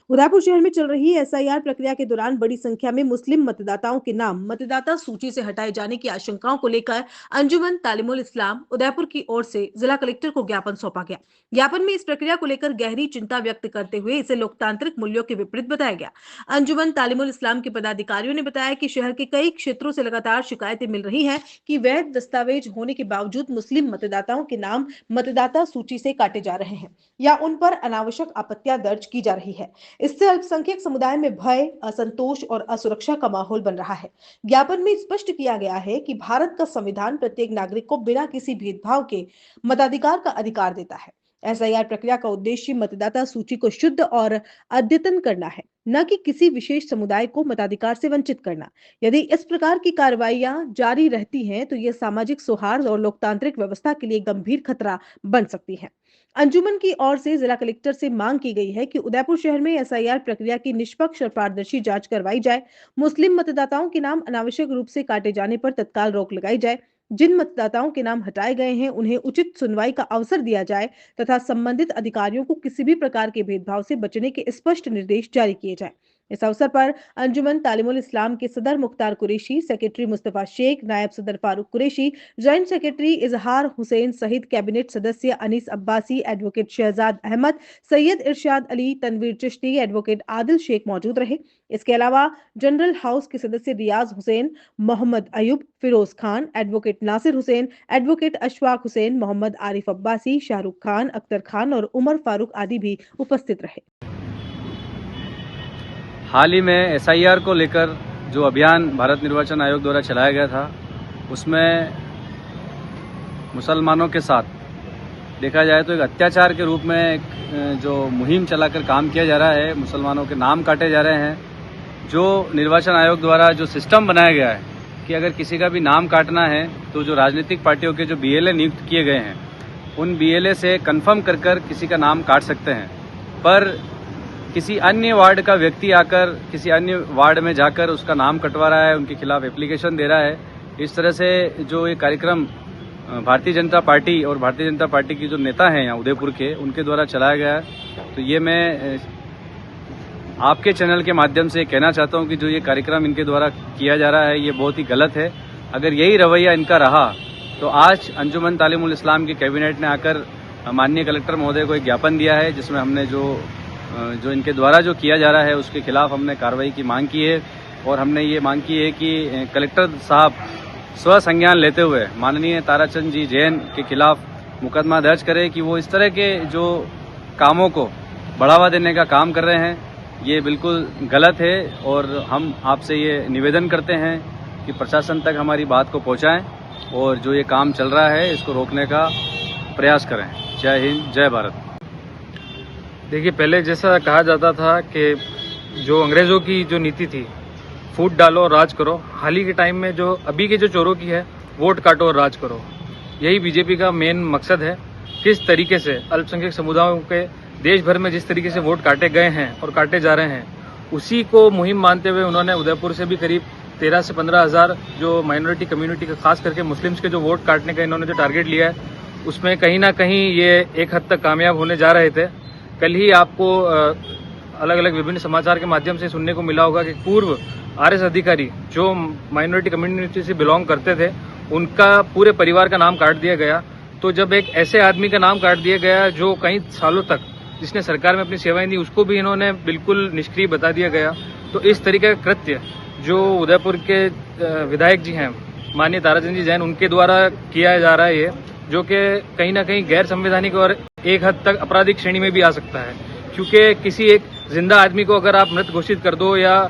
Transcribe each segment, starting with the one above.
उदयपुर शहर में चल रही एसआईआर प्रक्रिया के दौरान बड़ी संख्या में मुस्लिम मतदाताओं के नाम मतदाता सूची से हटाए जाने की आशंकाओं को लेकर अंजुमन तालिमुल इस्लाम उदयपुर की ओर से जिला कलेक्टर को ज्ञापन सौंपा गया। ज्ञापन में इस प्रक्रिया को लेकर गहरी चिंता व्यक्त करते हुए इसे लोकतांत्रिक मूल्यों के विपरीत बताया गया। अंजुमन तालिमुल इस्लाम के पदाधिकारियों ने बताया कि शहर के कई क्षेत्रों से लगातार शिकायतें मिल रही हैं कि वैध दस्तावेज होने के बावजूद मुस्लिम मतदाताओं के नाम मतदाता सूची से काटे जा रहे हैं या उन पर अनावश्यक आपत्तियां दर्ज की जा रही है। इससे अल्पसंख्यक समुदाय में भय, असंतोष और असुरक्षा का माहौल बन रहा है। ज्ञापन में स्पष्ट किया गया है कि भारत का संविधान प्रत्येक नागरिक को बिना किसी भेदभाव के मताधिकार का अधिकार देता है। एसआईआर प्रक्रिया का उद्देश्य मतदाता सूची को शुद्ध और अद्यतन करना है, न कि किसी विशेष समुदाय को मताधिकार से वंचित करना। यदि इस प्रकार की कार्रवाइयां जारी रहती हैं, तो ये सामाजिक सौहार्द और लोकतांत्रिक व्यवस्था के लिए गंभीर खतरा बन सकती है। अंजुमन की ओर से जिला कलेक्टर से मांग की गई है कि उदयपुर शहर में एसआईआर प्रक्रिया की निष्पक्ष और पारदर्शी जांच करवाई जाए। मुस्लिम मतदाताओं के नाम अनावश्यक रूप से काटे जाने पर तत्काल रोक लगाई जाए। जिन मतदाताओं के नाम हटाए गए हैं, उन्हें उचित सुनवाई का अवसर दिया जाए तथा संबंधित अधिकारियों को किसी भी प्रकार के भेदभाव से बचने के स्पष्ट निर्देश जारी किए जाए। इस अवसर पर अंजुमन तालिमुल इस्लाम के सदर मुख्तार कुरैशी, सेक्रेटरी मुस्तफा शेख, नायब सदर फारूक कुरैशी, जॉइंट सेक्रेटरी इजहार हुसैन सहित कैबिनेट सदस्य अनीस अब्बासी, एडवोकेट शहजाद अहमद, सैयद इरशाद अली, तनवीर चिश्ती, एडवोकेट आदिल शेख मौजूद रहे। इसके अलावा जनरल हाउस के सदस्य रियाज हुसैन, मोहम्मद अयूब, फिरोज खान, एडवोकेट नासिर हुसैन, एडवोकेट अशफाक हुसैन, मोहम्मद आरिफ अब्बासी, शाहरुख खान, अख्तर खान और उमर फारूक आदि भी उपस्थित रहे। हाल ही में एसआईआर को लेकर जो अभियान भारत निर्वाचन आयोग द्वारा चलाया गया था, उसमें मुसलमानों के साथ देखा जाए तो एक अत्याचार के रूप में एक जो मुहिम चलाकर काम किया जा रहा है, मुसलमानों के नाम काटे जा रहे हैं। जो निर्वाचन आयोग द्वारा जो सिस्टम बनाया गया है कि अगर किसी का भी नाम काटना है तो जो राजनीतिक पार्टियों के जो बीएलए नियुक्त किए गए हैं, उन बीएलए से कन्फर्म कर किसी का नाम काट सकते हैं। पर किसी अन्य वार्ड का व्यक्ति आकर किसी अन्य वार्ड में जाकर उसका नाम कटवा रहा है, उनके खिलाफ एप्लीकेशन दे रहा है। इस तरह से जो ये कार्यक्रम भारतीय जनता पार्टी और भारतीय जनता पार्टी की जो नेता हैं यहाँ उदयपुर के, उनके द्वारा चलाया गया है। तो ये मैं आपके चैनल के माध्यम से कहना चाहता हूँ कि जो ये कार्यक्रम इनके द्वारा किया जा रहा है, ये बहुत ही गलत है। अगर यही रवैया इनका रहा तो आज अंजुमन तालिमुल इस्लाम की कैबिनेट ने आकर माननीय कलेक्टर महोदय को एक ज्ञापन दिया है, जिसमें हमने जो इनके द्वारा जो किया जा रहा है उसके खिलाफ हमने कार्रवाई की मांग की है। और हमने ये मांग की है कि कलेक्टर साहब स्वसंज्ञान लेते हुए माननीय ताराचंद जी जैन के खिलाफ मुकदमा दर्ज करें कि वो इस तरह के जो कामों को बढ़ावा देने का काम कर रहे हैं, ये बिल्कुल गलत है। और हम आपसे ये निवेदन करते हैं कि प्रशासन तक हमारी बात को पहुंचाएं और जो ये काम चल रहा है इसको रोकने का प्रयास करें। जय हिंद, जय भारत। देखिए, पहले जैसा कहा जाता था कि जो अंग्रेज़ों की जो नीति थी, फूट डालो और राज करो, हाल ही के टाइम में जो अभी के जो चोरों की है, वोट काटो और राज करो, यही बीजेपी का मेन मकसद है। किस तरीके से अल्पसंख्यक समुदायों के देश भर में जिस तरीके से वोट काटे गए हैं और काटे जा रहे हैं, उसी को मुहिम मानते हुए उन्होंने उदयपुर से भी करीब 13 से 15 हज़ार जो माइनॉरिटी कम्युनिटी का, खास करके मुस्लिम्स के जो वोट काटने का इन्होंने जो टारगेट लिया है, उसमें कहीं ना कहीं ये एक हद तक कामयाब होने जा रहे थे। कल ही आपको अलग अलग विभिन्न समाचार के माध्यम से सुनने को मिला होगा कि पूर्व आरएस अधिकारी जो माइनॉरिटी कम्युनिटी से बिलोंग करते थे, उनका पूरे परिवार का नाम काट दिया गया। तो जब एक ऐसे आदमी का नाम काट दिया गया जो कई सालों तक जिसने सरकार में अपनी सेवाएं दी, उसको भी इन्होंने बिल्कुल निष्क्रिय बता दिया गया। तो इस तरीके का कृत्य जो उदयपुर के विधायक जी हैं माननीय ताराचंद जी जैन, उनके द्वारा किया जा रहा है, ये जो कि कहीं ना कहीं गैर संवैधानिक और एक हद तक आपराधिक श्रेणी में भी आ सकता है। क्योंकि किसी एक जिंदा आदमी को अगर आप मृत घोषित कर दो या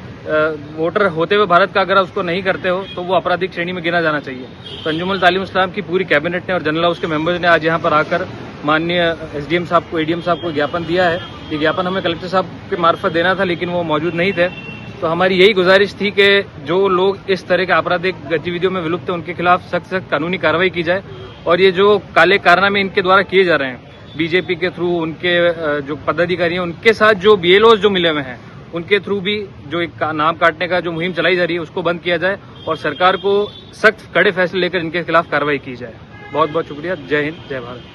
वोटर होते हुए भारत का अगर उसको नहीं करते हो, तो वो आपराधिक श्रेणी में गिना जाना चाहिए। तो अंजुमन तालिमुल इस्लाम की पूरी कैबिनेट ने और जनरल हाउस के मेंबर्स ने आज यहाँ पर आकर माननीय एसडीएम साहब को, एडीएम साहब को ज्ञापन दिया है। ये ज्ञापन हमें कलेक्टर साहब के मार्फत देना था, लेकिन वो मौजूद नहीं थे। तो हमारी यही गुजारिश थी कि जो लोग इस तरह के आपराधिक गतिविधियों में विलुप्त हैं, उनके खिलाफ सख्त सख्त कानूनी कार्रवाई की जाए। और ये जो काले कारनामे इनके द्वारा किए जा रहे हैं बीजेपी के थ्रू, उनके जो पदाधिकारी हैं, उनके साथ जो बीएलओ जो मिले हुए हैं, उनके थ्रू भी जो एक नाम काटने का जो मुहिम चलाई जा रही है, उसको बंद किया जाए और सरकार को सख्त कड़े फैसले लेकर इनके खिलाफ कार्रवाई की जाए। बहुत बहुत शुक्रिया। जय हिंद, जय भारत।